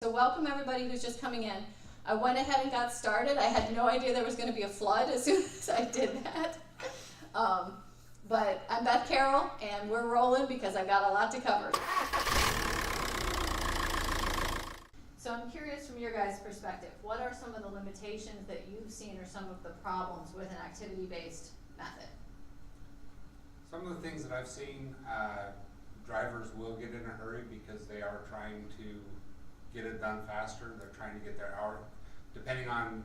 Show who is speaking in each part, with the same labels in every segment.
Speaker 1: So welcome everybody who's just coming in. I went ahead and got started. I had no idea there was going to be a flood as soon as I did that. But I'm Beth Carroll and we're rolling because I've got a lot to cover. So I'm curious from your guys' perspective, what are some of the limitations that you've seen or some of the problems with an activity-based method?
Speaker 2: Some of the things that I've seen, drivers will get in a hurry because they are trying to get it done faster. They're trying to get their hour, depending on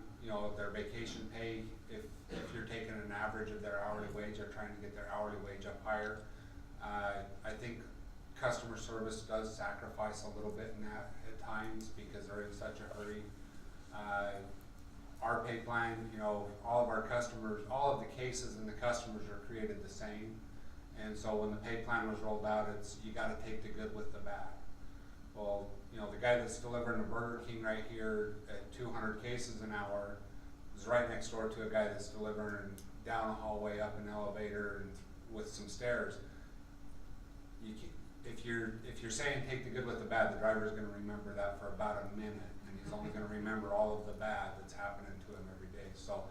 Speaker 2: their vacation pay. If you're taking an average of their hourly wage, they're trying to get their hourly wage up higher. I think customer service does sacrifice a little bit in that at times because they're in such a hurry. Our pay plan, all of our customers, all of the cases and the customers are created the same. And so when the pay plan was rolled out, you got to take the good with the bad. Well, the guy that's delivering a Burger King right here at 200 cases an hour is right next door to a guy that's delivering down a hallway, up an elevator, and with some stairs. If you're saying take the good with the bad, the driver's going to remember that for about a minute, and he's only going to remember all of the bad that's happening to him every day. So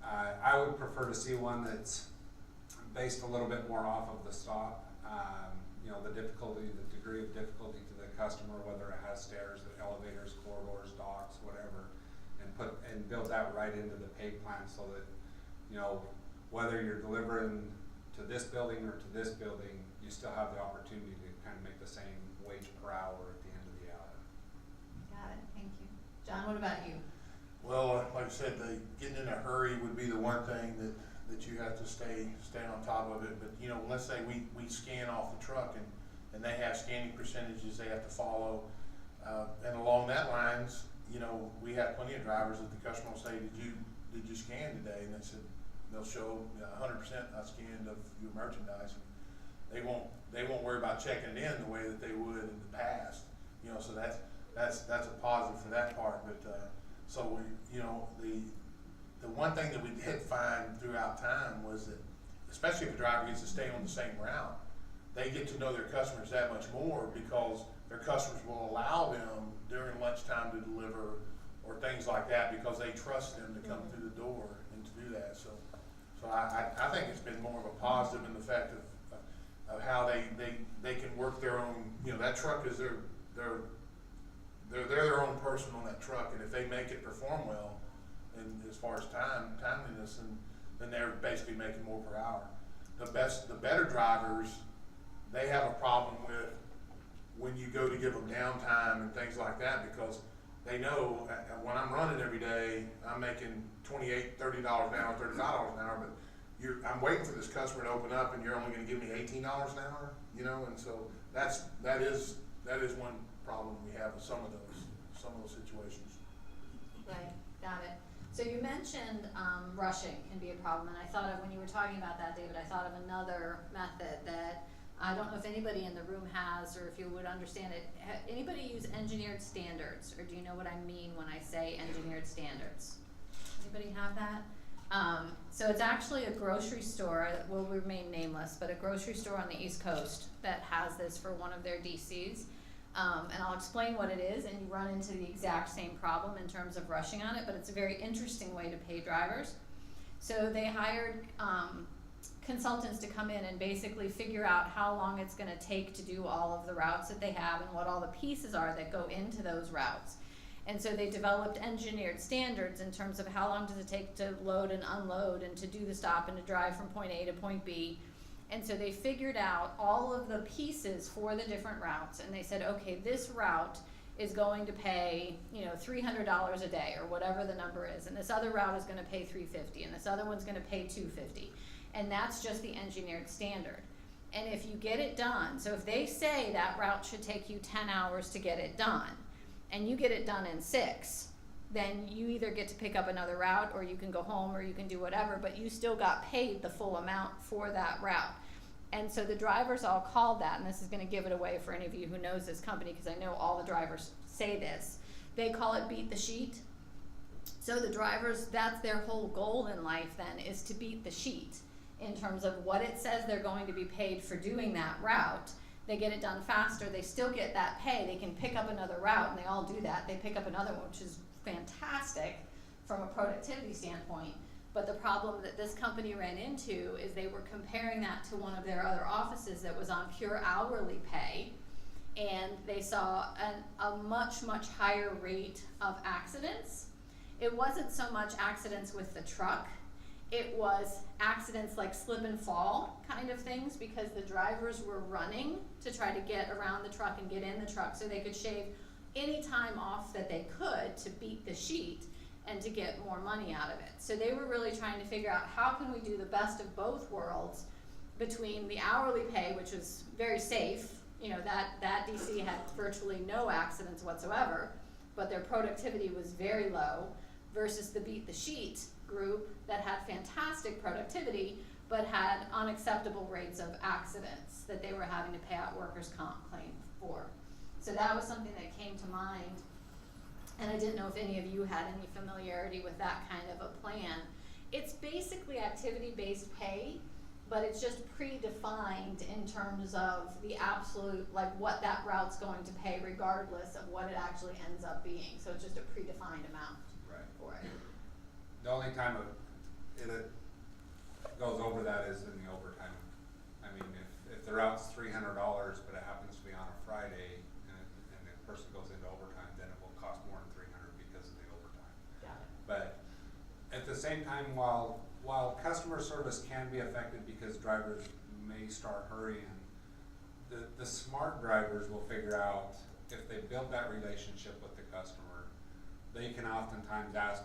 Speaker 2: I would prefer to see one that's based a little bit more off of the stop. The difficulty, the degree of difficulty to the customer, whether it has stairs, elevators, corridors, docks, whatever, and build that right into the pay plan so that whether you're delivering to this building or to this building, you still have the opportunity to kind of make the same wage per hour at the end of the hour.
Speaker 1: Got it, thank you. John, what about you?
Speaker 3: Well, like I said, getting in a hurry would be the one thing that you have to stay on top of it. But let's say we scan off the truck and they have scanning percentages they have to follow, and along that lines, we have plenty of drivers that the customer will say, did you scan today? And they'll show 100% I scanned of your merchandise. And they won't worry about checking it in the way that they would in the past. So that's a positive for that part. But so the one thing that we did find throughout time was that, especially if a driver gets to stay on the same route, they get to know their customers that much more because their customers will allow them during lunchtime to deliver or things like that because they trust them to come through the door and to do that. So I think it's been more of a positive in the fact of how they can work their own. That truck is they're their own person on that truck, and if they make it perform well, and as far as timeliness, then they're basically making more per hour. The better drivers, they have a problem with when you go to give them downtime and things like that because they know when I'm running every day, I'm making $28, $30 an hour, $35 an hour, but I'm waiting for this customer to open up and you're only going to give me $18 an hour, and so that is one problem we have with some of those situations.
Speaker 1: Right, got it. So you mentioned rushing can be a problem, and I thought of, when you were talking about that, David, I thought of another method that I don't know if anybody in the room has, or if you would understand it. Anybody use engineered standards, or do you know what I mean when I say engineered standards? Anybody have that? So it's actually a grocery store that will remain nameless, but a grocery store on the East Coast that has this for one of their DCs. And I'll explain what it is, and you run into the exact same problem in terms of rushing on it, but it's a very interesting way to pay drivers. So they hired consultants to come in and basically figure out how long it's going to take to do all of the routes that they have and what all the pieces are that go into those routes. And so they developed engineered standards in terms of how long does it take to load and unload and to do the stop and to drive from point A to point B. And so they figured out all of the pieces for the different routes, and they said, okay, this route is going to pay, $300 a day or whatever the number is, and this other route is going to pay $350, and this other one's going to pay $250, and that's just the engineered standard. And if you get it done, so if they say that route should take you 10 hours to get it done, and you get it done in 6, then you either get to pick up another route, or you can go home, or you can do whatever, but you still got paid the full amount for that route. And so the drivers all called that, and this is going to give it away for any of you who knows this company, because I know all the drivers say this. They call it beat the sheet. So the drivers, that's their whole goal in life then, is to beat the sheet in terms of what it says they're going to be paid for doing that route. they get it done faster, they still get that pay, they can pick up another route, and they all do that, they pick up another one, which is fantastic from a productivity standpoint. But the problem that this company ran into is they were comparing that to one of their other offices that was on pure hourly pay, and they saw a much, much higher rate of accidents. It wasn't so much accidents with the truck, it was accidents like slip and fall kind of things, because the drivers were running to try to get around the truck and get in the truck so they could shave any time off that they could to beat the sheet and to get more money out of it. So they were really trying to figure out how can we do the best of both worlds between the hourly pay, which was very safe, you know, that DC had virtually no accidents whatsoever, but their productivity was very low, versus the beat the sheet group that had fantastic productivity but had unacceptable rates of accidents that they were having to pay out workers' comp claim for. So that was something that came to mind, and I didn't know if any of you had any familiarity with that kind of a plan. It's basically activity-based pay, but it's just predefined in terms of the absolute, like what that route's going to pay regardless of what it actually ends up being. So it's just a predefined amount for it.
Speaker 2: The only time it goes over that is in the overtime. I mean, if the route's $300, but it happens to be on a Friday, and the person goes into overtime, then it will cost more than $300 because of the overtime.
Speaker 1: Got it.
Speaker 2: But at the same time, while customer service can be affected because drivers may start hurrying, the smart drivers will figure out, if they build that relationship with the customer, they can oftentimes ask,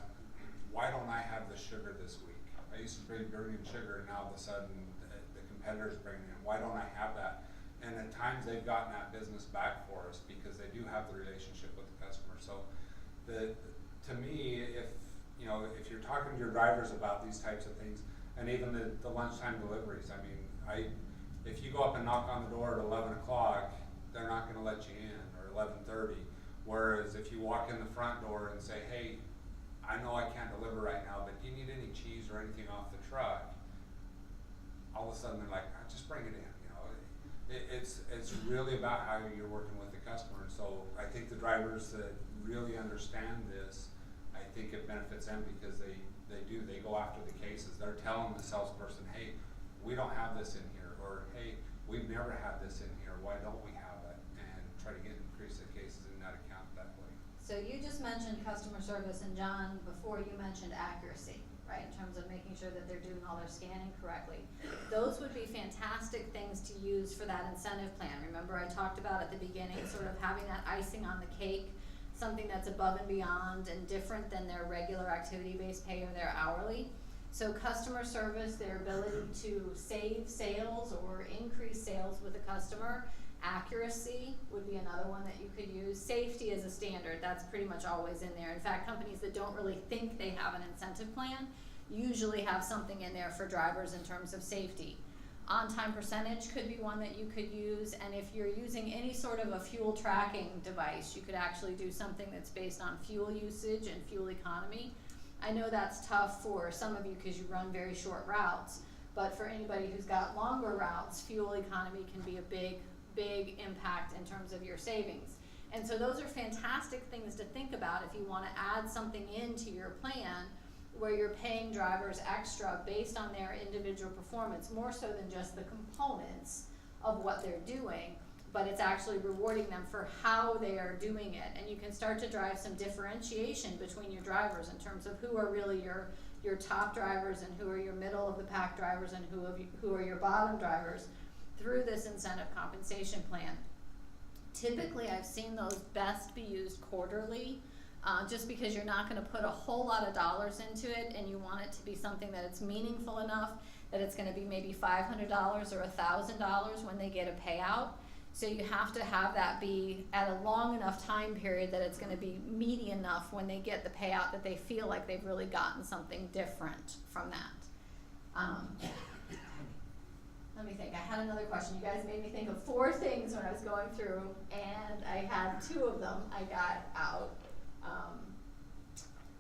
Speaker 2: why don't I have the sugar this week? I used to bring sugar, and now all of a sudden the competitor's bringing it in. Why don't I have that? And at times they've gotten that business back for us because they do have the relationship with the customer. So to me, if you're talking to your drivers about these types of things, and even the lunchtime deliveries, I mean, if you go up and knock on the door at 11 o'clock, they're not going to let you in, or 11:30. Whereas if you walk in the front door and say, hey, I know I can't deliver right now, but do you need any cheese or anything off the truck? All of a sudden they're like, just bring it in. You know, it's really about how you're working with the customer. And so I think the drivers that really understand this, I think it benefits them because they go after the cases. They're telling the salesperson, hey, we don't have this in here, or hey, we've never had this in here. Why don't we have it? And try to increase the cases in that account that way.
Speaker 1: So you just mentioned customer service, and John, before you mentioned accuracy, right, in terms of making sure that they're doing all their scanning correctly. Those would be fantastic things to use for that incentive plan. Remember I talked about at the beginning, sort of having that icing on the cake, something that's above and beyond and different than their regular activity-based pay or their hourly. So customer service, their ability to save sales or increase sales with a customer. Accuracy would be another one that you could use. Safety is a standard. That's pretty much always in there. In fact, companies that don't really think they have an incentive plan usually have something in there for drivers in terms of safety. On-time percentage could be one that you could use, and if you're using any sort of a fuel tracking device, you could actually do something that's based on fuel usage and fuel economy. I know that's tough for some of you because you run very short routes, but for anybody who's got longer routes, fuel economy can be a big impact in terms of your savings. And so those are fantastic things to think about if you want to add something into your plan where you're paying drivers extra based on their individual performance, more so than just the components of what they're doing, but it's actually rewarding them for how they are doing it. And you can start to drive some differentiation between your drivers in terms of who are really your top drivers and who are your middle of the pack drivers and who are your bottom drivers through this incentive compensation plan. Typically, I've seen those best be used quarterly, just because you're not going to put a whole lot of dollars into it, and you want it to be something that it's meaningful enough that it's going to be maybe $500 or $1,000 when they get a payout. So you have to have that be at a long enough time period that it's going to be meaty enough when they get the payout that they feel like they've really gotten something different from that. Let me think. I had another question. You guys made me think of 4 things when I was going through, and I had 2 of them I got out.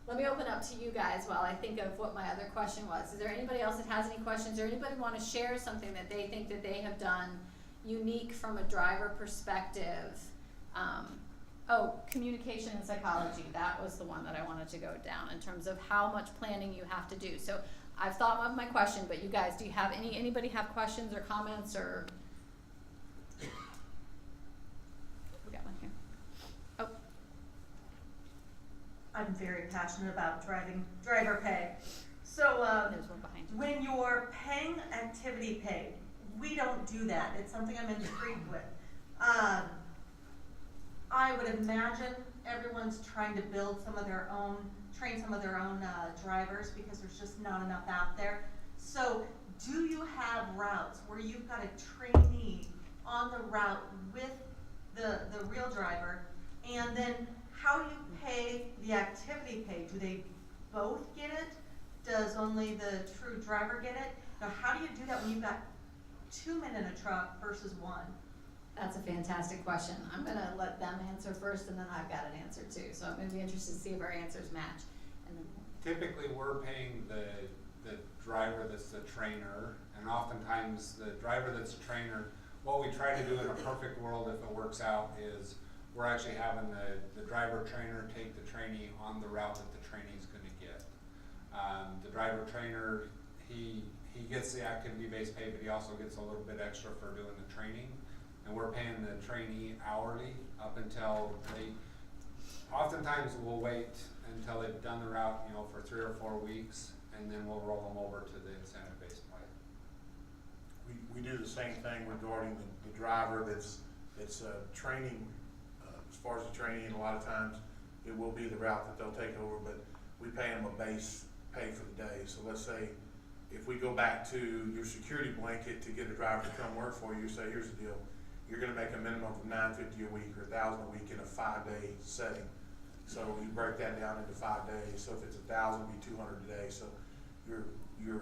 Speaker 1: Let me open up to you guys while I think of what my other question was. Is there anybody else that has any questions, or anybody want to share something that they think that they have done unique from a driver perspective. Communication and psychology, that was the one that I wanted to go down in terms of how much planning you have to do. So I've thought of my question, but you guys, do you have anybody have questions or comments or? We got one here. Oh.
Speaker 4: I'm very passionate about driver pay. So
Speaker 1: There's one behind you.
Speaker 4: when you're paying activity pay, we don't do that. It's something I'm intrigued with. I would imagine everyone's trying to build some of their own, train some of their own drivers because there's just not enough out there. So do you have routes where you've got a trainee on the route with the real driver, and then how do you pay the activity pay? Do they both get it? Does only the true driver get it? Now how do you do that when you've got 2 men in a truck versus 1?
Speaker 1: That's a fantastic question. I'm gonna let them answer first, and then I've got an answer too. So I'm gonna be interested to see if our answers match. And then
Speaker 2: Typically, we're paying the driver that's the trainer, and oftentimes the driver that's the trainer, what we try to do in a perfect world, if it works out, is we're actually having the driver trainer take the trainee on the route that the trainee's gonna get. The driver trainer, he gets the activity-based pay, but he also gets a little bit extra for doing the training. And we're paying the trainee hourly up until oftentimes we'll wait until they've done the route, for 3 or 4 weeks, and then we'll roll them over to the incentive-based pay.
Speaker 3: We do the same thing regarding the driver that's training, as far as the training, and a lot of times it will be the route that they'll take over, but we pay them a base pay for the day. So let's say if we go back to your security blanket to get a driver to come work for you, say, here's the deal. You're gonna make a minimum of $950 a week or $1,000 a week in a 5-day setting. So you break that down into 5 days. So if it's 1,000, it'd be 200 a day. So your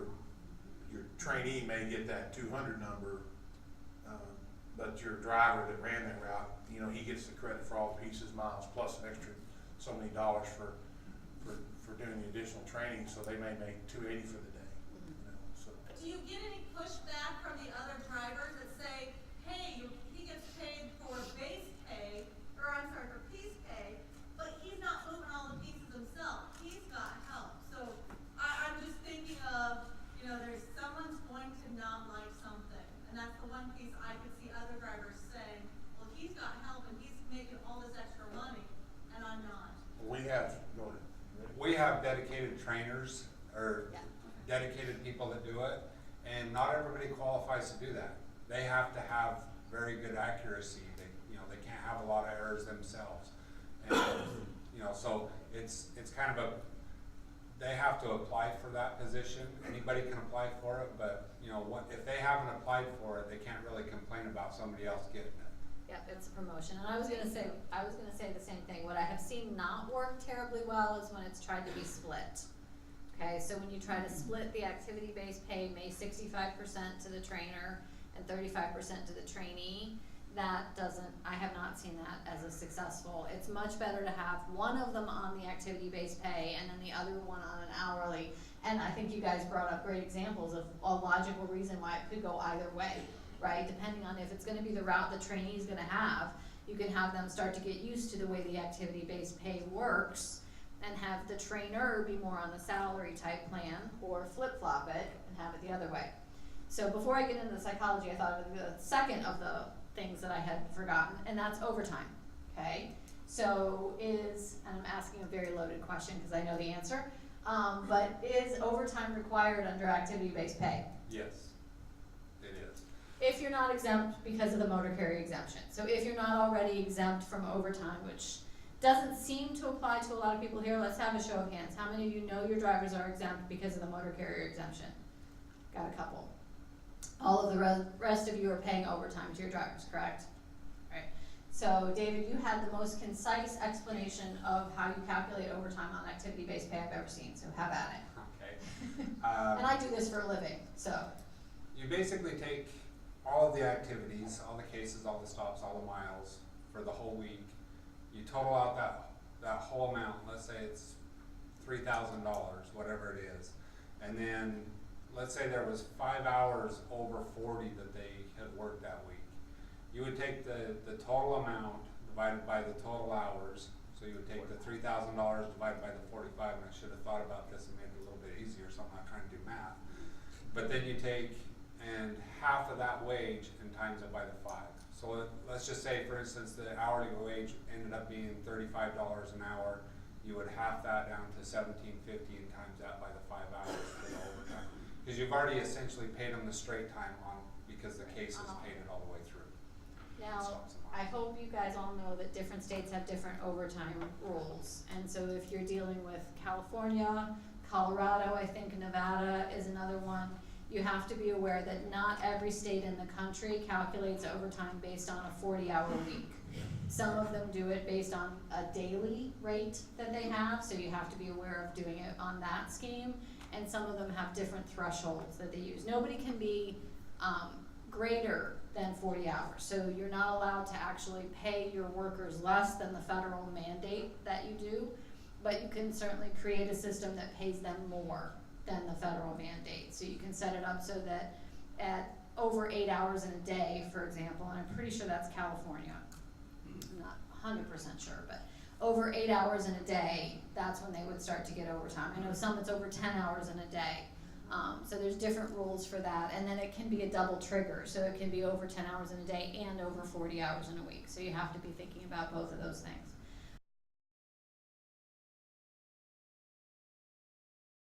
Speaker 3: trainee may get that 200 number, but your driver that ran that route, he gets the credit for all the pieces, miles, plus an extra so many dollars for doing the additional training. So they may make $280 for the day. So.
Speaker 5: Do you get any pushback from the other drivers that say, hey, he gets paid for base pay, for piece pay, but he's not moving all the pieces himself. He's got help. So I'm just thinking of, there's someone's going to not like something. And that's the one piece I could see other drivers saying, well, he's got help and he's making all this extra money, and I'm not.
Speaker 2: We have dedicated trainers or dedicated people that do it, and not everybody qualifies to do that. They have to have very good accuracy. They can't have a lot of errors themselves, and so it's kind of they have to apply for that position. Anybody can apply for it, but if they haven't applied for it, they can't really complain about somebody else getting it.
Speaker 1: Yeah, it's a promotion. And I was gonna say the same thing. What I have seen not work terribly well is when it's tried to be split. Okay, so when you try to split the activity-based pay, may 65% to the trainer and 35% to the trainee, I have not seen that as a successful. It's much better to have one of them on the activity-based pay and then the other one on an hourly. And I think you guys brought up great examples of a logical reason why it could go either way, right? Depending on if it's gonna be the route the trainee is gonna have, you can have them start to get used to the way the activity-based pay works and have the trainer be more on the salary type plan, or flip-flop it and have it the other way. So before I get into the psychology, I thought of the second of the things that I had forgotten, and that's overtime, okay? So and I'm asking a very loaded question because I know the answer, but is overtime required under activity-based pay?
Speaker 2: Yes, it is.
Speaker 1: If you're not exempt because of the motor carrier exemption. So if you're not already exempt from overtime, which doesn't seem to apply to a lot of people here, let's have a show of hands. How many of you know your drivers are exempt because of the motor carrier exemption? Got a couple. All of the rest of you are paying overtime to your drivers, correct? All right. So David, you had the most concise explanation of how you calculate overtime on activity-based pay I've ever seen, so have at it.
Speaker 2: Okay.
Speaker 1: And I do this for a living, so.
Speaker 2: You basically take all of the activities, all the cases, all the stops, all the miles for the whole week. You total out that whole amount. Let's say it's $3,000, whatever it is, and then let's say there was 5 hours over 40 that they had worked that week. you would take the total amount divided by the total hours. So you would take the $3,000 divided by the 45, and I should have thought about this and made it a little bit easier, so I'm not trying to do math. But then you take and half of that wage and times it by the 5. So let's just say, for instance, the hourly wage ended up being $35 an hour. You would half that down to $17.50 and times that by the 5 hours for the overtime. Because you've already essentially paid them the straight time on, because the case is paid it all the way through.
Speaker 1: Now, I hope you guys all know that different states have different overtime rules. And so if you're dealing with California, Colorado, I think Nevada is another one, you have to be aware that not every state in the country calculates overtime based on a 40-hour week. Some of them do it based on a daily rate that they have, so you have to be aware of doing it on that scheme. And some of them have different thresholds that they use. Nobody can be greater than 40 hours. So you're not allowed to actually pay your workers less than the federal mandate that you do, but you can certainly create a system that pays them more than the federal mandate. So you can set it up so that at over 8 hours in a day, for example, and I'm pretty sure that's California, I'm not 100% sure, but over 8 hours in a day, that's when they would start to get overtime. I know some it's over 10 hours in a day. So there's different rules for that, and then it can be a double trigger, so it can be over 10 hours in a day and over 40 hours in a week. So you have to be thinking about both of those things.